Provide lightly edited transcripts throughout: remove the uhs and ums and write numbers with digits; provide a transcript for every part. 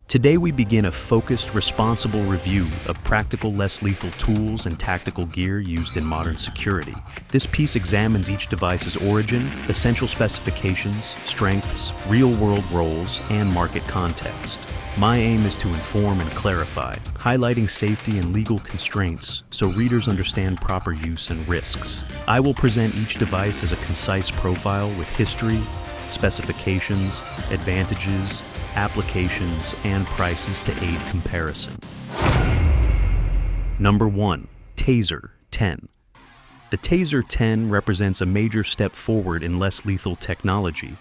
Today we begin a focused, responsible review of practical, less lethal tools and tactical gear used in modern security. This piece examines each device's origin, essential specifications, strengths, real-world roles, and market context. My aim is to inform and clarify, highlighting safety and legal constraints so readers understand proper use and risks. I will present each device as a concise profile with history, specifications, advantages, applications, and prices to aid comparison. Number 1. TASER 10. The TASER 10 represents a major step forward in less lethal technology,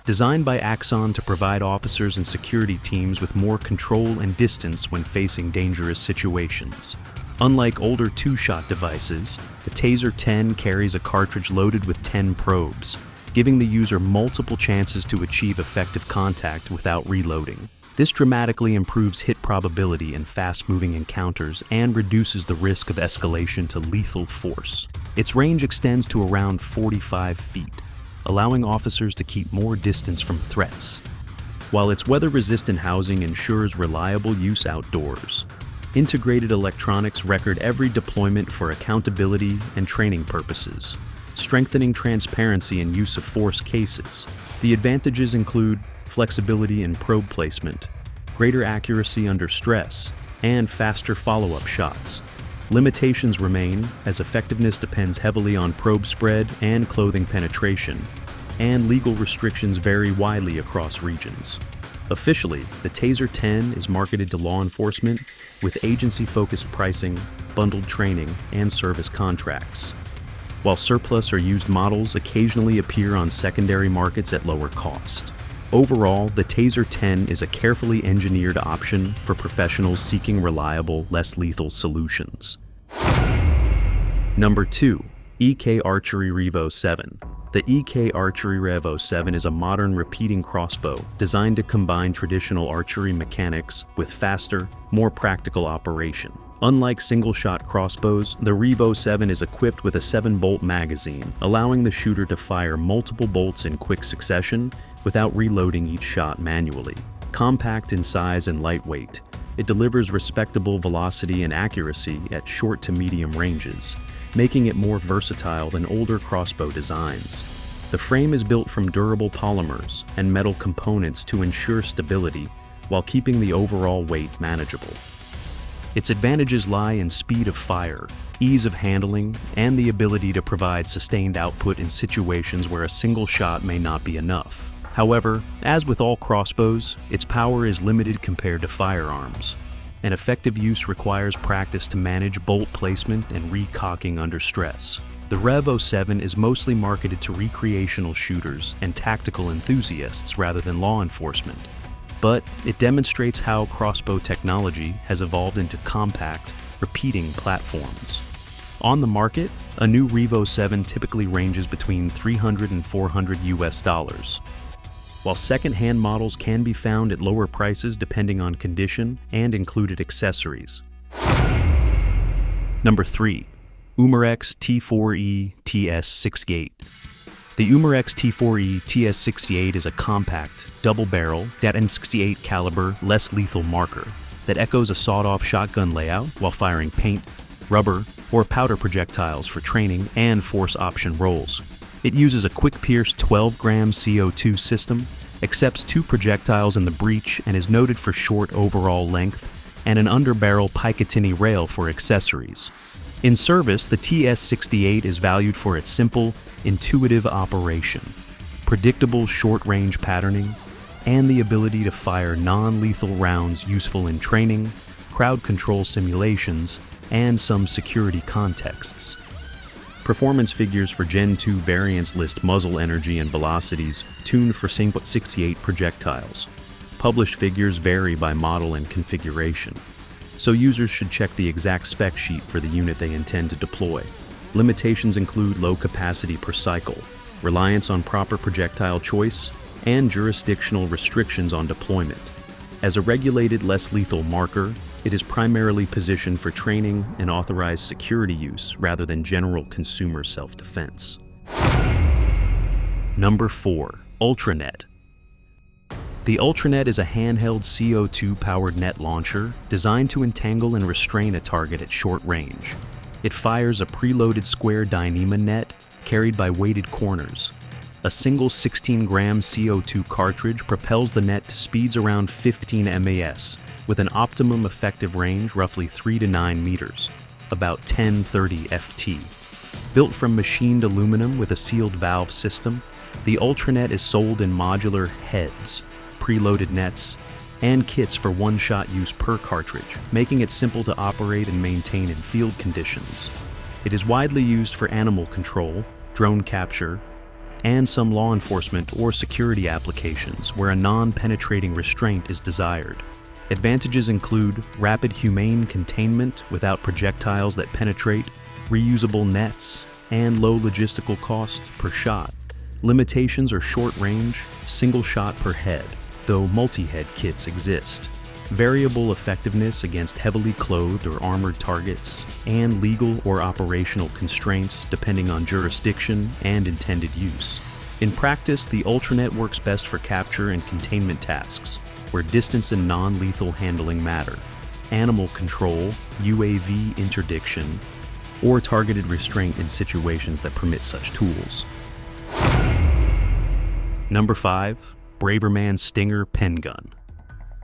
designed by Axon to provide officers and security teams with more control and distance when facing dangerous situations. Unlike older two-shot devices, the TASER 10 carries a cartridge loaded with 10 probes, giving the user multiple chances to achieve effective contact without reloading. This dramatically improves hit probability in fast-moving encounters and reduces the risk of escalation to lethal force. Its range extends to around 45 feet, allowing officers to keep more distance from threats, while its weather-resistant housing ensures reliable use outdoors. Integrated electronics record every deployment for accountability and training purposes, strengthening transparency in use of force cases. The advantages include flexibility in probe placement, greater accuracy under stress, and faster follow-up shots. Limitations remain, as effectiveness depends heavily on probe spread and clothing penetration, and legal restrictions vary widely across regions. Officially, the TASER 10 is marketed to law enforcement with agency-focused pricing, bundled training, and service contracts, while surplus or used models occasionally appear on secondary markets at lower cost. Overall, the TASER 10 is a carefully engineered option for professionals seeking reliable, less lethal solutions. Number 2. EK Archery REVO7. The EK Archery REVO7 is a modern repeating crossbow designed to combine traditional archery mechanics with faster, more practical operation. Unlike single-shot crossbows, the REVO7 is equipped with a 7-bolt magazine, allowing the shooter to fire multiple bolts in quick succession without reloading each shot manually. Compact in size and lightweight, it delivers respectable velocity and accuracy at short to medium ranges, making it more versatile than older crossbow designs. The frame is built from durable polymers and metal components to ensure stability while keeping the overall weight manageable. Its advantages lie in speed of fire, ease of handling, and the ability to provide sustained output in situations where a single shot may not be enough. However, as with all crossbows, its power is limited compared to firearms, and effective use requires practice to manage bolt placement and recocking under stress. The REVO7 is mostly marketed to recreational shooters and tactical enthusiasts rather than law enforcement, but it demonstrates how crossbow technology has evolved into compact, repeating platforms. On the market, a new REVO7 typically ranges between $300 and $400 US, while second-hand models can be found at lower prices depending on condition and included accessories. Number 3. Umarex T4E TS68. The Umarex T4E TS68 is a compact, double-barrel, .68 caliber, less lethal marker that echoes a sawed-off shotgun layout while firing paint, rubber, or powder projectiles for training and force option roles. It uses a quick-pierce 12-gram CO2 system, accepts 2 projectiles in the breech, and is noted for short overall length and an underbarrel Picatinny rail for accessories. In service, the TS68 is valued for its simple, intuitive operation, predictable short-range patterning, and the ability to fire non-lethal rounds useful in training, crowd control simulations, and some security contexts. Performance figures for Gen 2 variants list muzzle energy and velocities tuned for 68 projectiles. Published figures vary by model and configuration, so users should check the exact spec sheet for the unit they intend to deploy. Limitations include low capacity per cycle, reliance on proper projectile choice, and jurisdictional restrictions on deployment. As a regulated, less lethal marker, it is primarily positioned for training and authorized security use rather than general consumer self-defense. Number 4. UltraNet. The UltraNet is a handheld CO2-powered net launcher designed to entangle and restrain a target at short range. It fires a preloaded square Dyneema net carried by weighted corners. A single 16-gram CO2 cartridge propels the net to speeds around 15 MAS, with an optimum effective range roughly 3 to 9 meters, about 10-30 FT. Built from machined aluminum with a sealed valve system, the UltraNet is sold in modular heads, preloaded nets, and kits for one-shot use per cartridge, making it simple to operate and maintain in field conditions. It is widely used for animal control, drone capture, and some law enforcement or security applications where a non-penetrating restraint is desired. Advantages include rapid humane containment without projectiles that penetrate, reusable nets, and low logistical cost per shot. Limitations are short range, single shot per head, though multi-head kits exist. Variable effectiveness against heavily clothed or armored targets, and legal or operational constraints depending on jurisdiction and intended use. In practice, the UltraNet works best for capture and containment tasks, where distance and non-lethal handling matter, animal control, UAV interdiction, or targeted restraint in situations that permit such tools. Number 5. Braverman Stinger Pen Gun.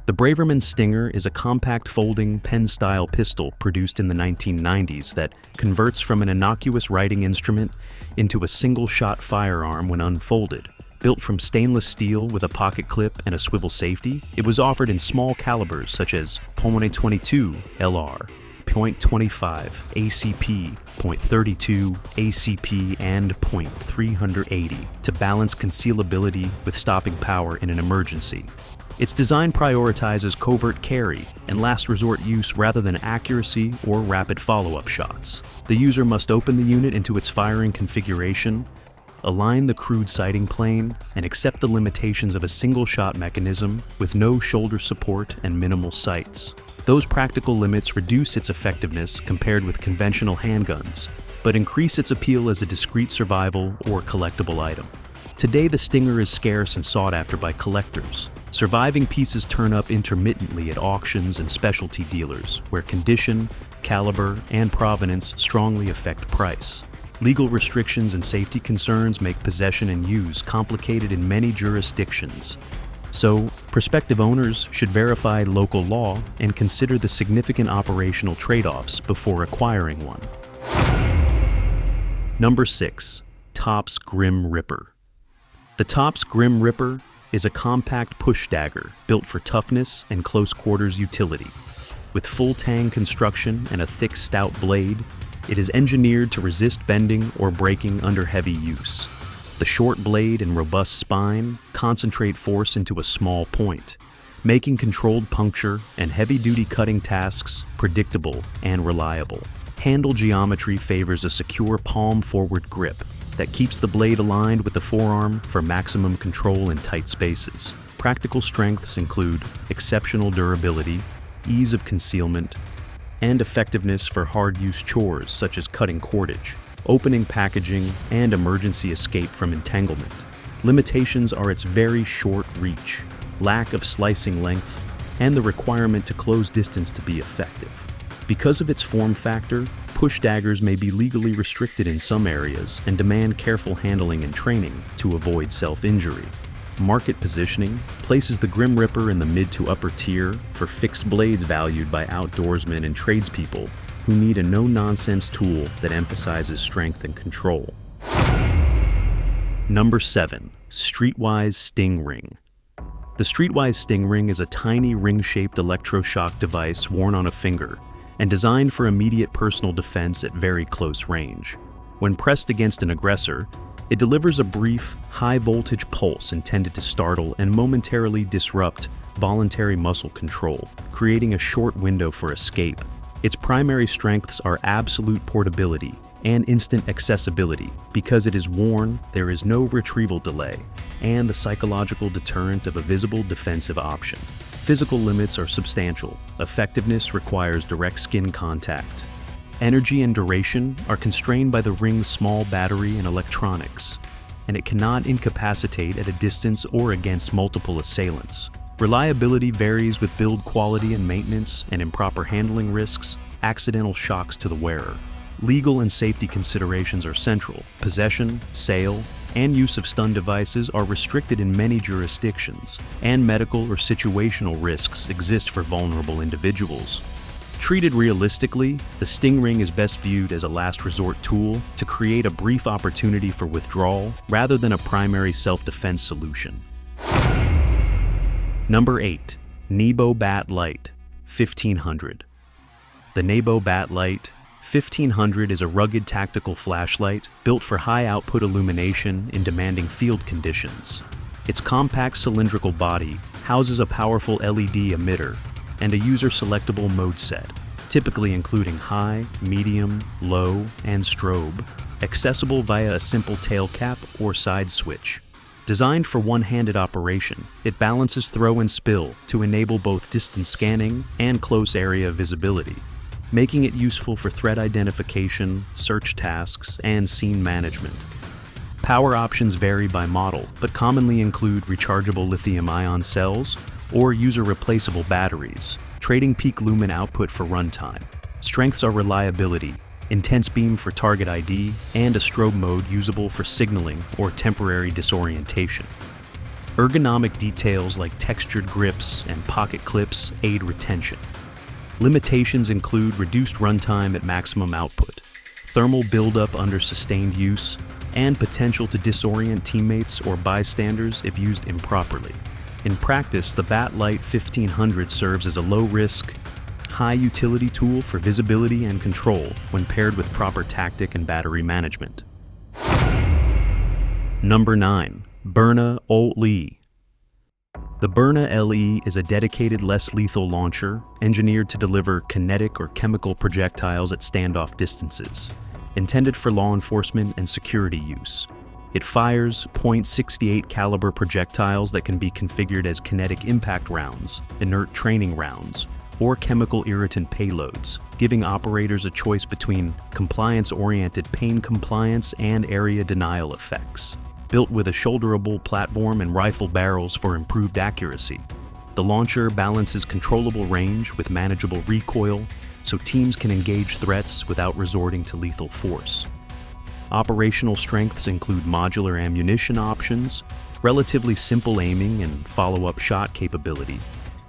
The Braverman Stinger is a compact folding pen-style pistol produced in the 1990s that converts from an innocuous writing instrument into a single-shot firearm when unfolded. Built from stainless steel with a pocket clip and a swivel safety, it was offered in small calibers such as .22 LR, .25 ACP, .32 ACP, and .380 to balance concealability with stopping power in an emergency. Its design prioritizes covert carry and last resort use rather than accuracy or rapid follow-up shots. The user must open the unit into its firing configuration, align the crude sighting plane, and accept the limitations of a single-shot mechanism with no shoulder support and minimal sights. Those practical limits reduce its effectiveness compared with conventional handguns, but increase its appeal as a discrete survival or collectible item. Today, the Stinger is scarce and sought after by collectors. Surviving pieces turn up intermittently at auctions and specialty dealers, where condition, caliber, and provenance strongly affect price. Legal restrictions and safety concerns make possession and use complicated in many jurisdictions. So, prospective owners should verify local law and consider the significant operational trade-offs before acquiring one. Number 6. Tops Grim Ripper. The Tops Grim Ripper is a compact push dagger built for toughness and close quarters utility. With full tang construction and a thick, stout blade, it is engineered to resist bending or breaking under heavy use. The short blade and robust spine concentrate force into a small point, making controlled puncture and heavy-duty cutting tasks predictable and reliable. Handle geometry favors a secure palm-forward grip that keeps the blade aligned with the forearm for maximum control in tight spaces. Practical strengths include exceptional durability, ease of concealment, and effectiveness for hard-use chores such as cutting cordage, opening packaging, and emergency escape from entanglement. Limitations are its very short reach, lack of slicing length, and the requirement to close distance to be effective. Because of its form factor, push daggers may be legally restricted in some areas and demand careful handling and training to avoid self-injury. Market positioning places the Grim Ripper in the mid to upper tier for fixed blades valued by outdoorsmen and tradespeople who need a no-nonsense tool that emphasizes strength and control. Number 7. Streetwise Sting Ring. The Streetwise Sting Ring is a tiny ring-shaped electroshock device worn on a finger and designed for immediate personal defense at very close range. When pressed against an aggressor, it delivers a brief, high-voltage pulse intended to startle and momentarily disrupt voluntary muscle control, creating a short window for escape. Its primary strengths are absolute portability and instant accessibility. Because it is worn, there is no retrieval delay, and the psychological deterrent of a visible defensive option. Physical limits are substantial. Effectiveness requires direct skin contact. Energy and duration are constrained by the ring's small battery and electronics, and it cannot incapacitate at a distance or against multiple assailants. Reliability varies with build quality and maintenance, and improper handling risks accidental shocks to the wearer. Legal and safety considerations are central. Possession, sale, and use of stun devices are restricted in many jurisdictions, and medical or situational risks exist for vulnerable individuals. Treated realistically, the sting ring is best viewed as a last resort tool to create a brief opportunity for withdrawal rather than a primary self-defense solution. Number 8. NEBO Bat Light 1500. The NEBO Bat Light 1500 is a rugged tactical flashlight built for high-output illumination in demanding field conditions. Its compact cylindrical body houses a powerful LED emitter and a user-selectable mode set, typically including high, medium, low, and strobe, accessible via a simple tail cap or side switch. Designed for one-handed operation, it balances throw and spill to enable both distance scanning and close area visibility, making it useful for threat identification, search tasks, and scene management. Power options vary by model, but commonly include rechargeable lithium-ion cells or user-replaceable batteries, trading peak lumen output for runtime. Strengths are reliability, intense beam for target ID, and a strobe mode usable for signaling or temporary disorientation. Ergonomic details like textured grips and pocket clips aid retention. Limitations include reduced runtime at maximum output, thermal buildup under sustained use, and potential to disorient teammates or bystanders if used improperly. In practice, the Bat Light 1500 serves as a low-risk, high-utility tool for visibility and control when paired with proper tactic and battery management. Number 9. Byrna LE. The Byrna LE is a dedicated, less lethal launcher engineered to deliver kinetic or chemical projectiles at standoff distances, intended for law enforcement and security use. It fires .68 caliber projectiles that can be configured as kinetic impact rounds, inert training rounds, or chemical irritant payloads, giving operators a choice between compliance-oriented pain compliance and area denial effects. Built with a shoulderable platform and rifle barrels for improved accuracy, the launcher balances controllable range with manageable recoil so teams can engage threats without resorting to lethal force. Operational strengths include modular ammunition options, relatively simple aiming and follow-up shot capability,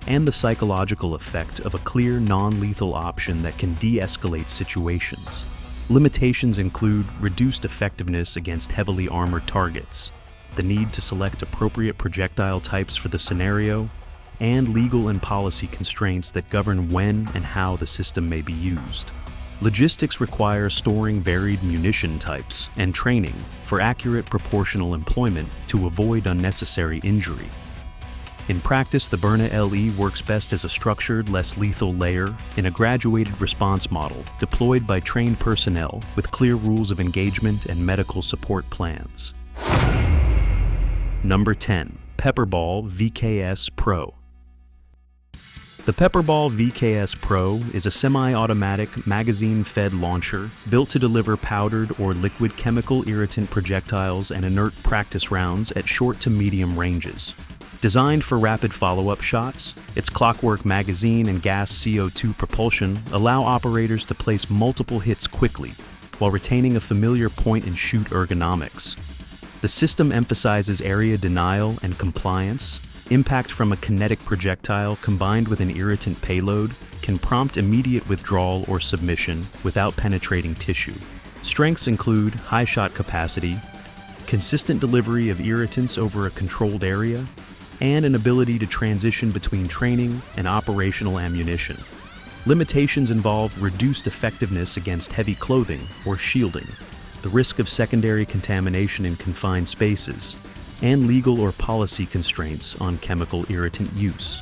and the psychological effect of a clear, non-lethal option that can de-escalate situations. Limitations include reduced effectiveness against heavily armored targets, the need to select appropriate projectile types for the scenario, and legal and policy constraints that govern when and how the system may be used. Logistics require storing varied munition types and training for accurate proportional employment to avoid unnecessary injury. In practice, the Byrna LE works best as a structured, less lethal layer in a graduated response model deployed by trained personnel with clear rules of engagement and medical support plans. Number 10. PepperBall VKS PRO. The PepperBall VKS PRO is a semi-automatic, magazine-fed launcher built to deliver powdered or liquid chemical irritant projectiles and inert practice rounds at short to medium ranges. Designed for rapid follow-up shots, its clockwork magazine and gas CO2 propulsion allow operators to place multiple hits quickly while retaining a familiar point-and-shoot ergonomics. The system emphasizes area denial and compliance. Impact from a kinetic projectile combined with an irritant payload can prompt immediate withdrawal or submission without penetrating tissue. Strengths include high shot capacity, consistent delivery of irritants over a controlled area, and an ability to transition between training and operational ammunition. Limitations involve reduced effectiveness against heavy clothing or shielding, the risk of secondary contamination in confined spaces, and legal or policy constraints on chemical irritant use.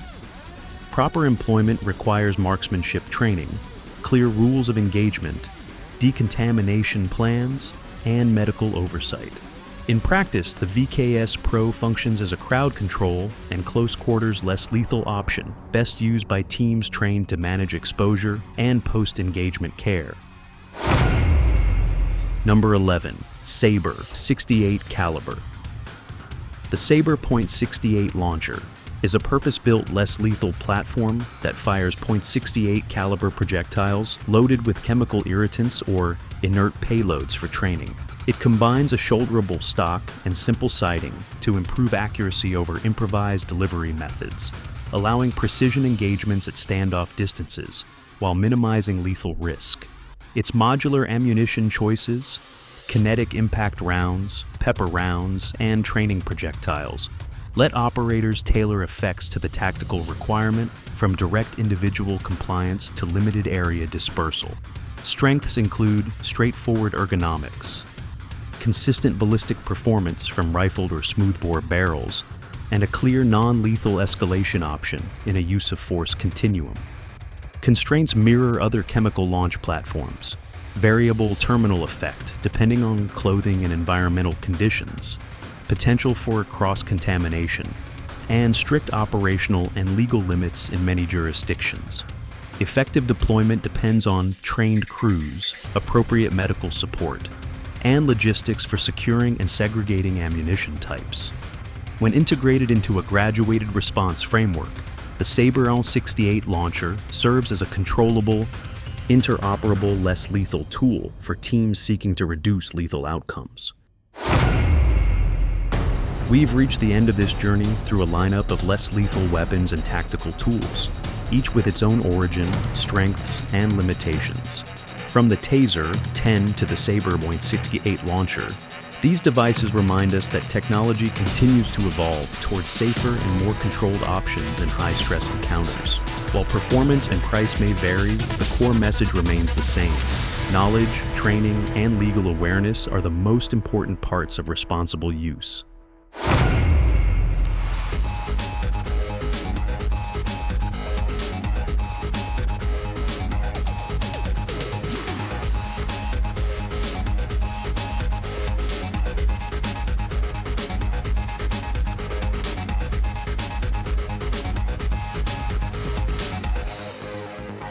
Proper employment requires marksmanship training, clear rules of engagement, decontamination plans, and medical oversight. In practice, the VKS PRO functions as a crowd control and close-quarters less lethal option, best used by teams trained to manage exposure and post-engagement care. Number 11. SABRE 68 caliber. The SABRE .68 launcher is a purpose-built, less lethal platform that fires .68 caliber projectiles loaded with chemical irritants or inert payloads for training. It combines a shoulderable stock and simple sighting to improve accuracy over improvised delivery methods, allowing precision engagements at standoff distances while minimizing lethal risk. Its modular ammunition choices, kinetic impact rounds, pepper rounds, and training projectiles let operators tailor effects to the tactical requirement, from direct individual compliance to limited area dispersal. Strengths include straightforward ergonomics, consistent ballistic performance from rifled or smoothbore barrels, and a clear non-lethal escalation option in a use of force continuum. Constraints mirror other chemical launch platforms, variable terminal effect depending on clothing and environmental conditions, potential for cross-contamination, and strict operational and legal limits in many jurisdictions. Effective deployment depends on trained crews, appropriate medical support, and logistics for securing and segregating ammunition types. When integrated into a graduated response framework, the SABRE 68 launcher serves as a controllable, interoperable, less lethal tool for teams seeking to reduce lethal outcomes. We've reached the end of this journey through a lineup of less lethal weapons and tactical tools, each with its own origin, strengths, and limitations. From the TASER 10 to the SABRE 68 launcher, these devices remind us that technology continues to evolve towards safer and more controlled options in high-stress encounters. While performance and price may vary, the core message remains the same. Knowledge, training, and legal awareness are the most important parts of responsible use.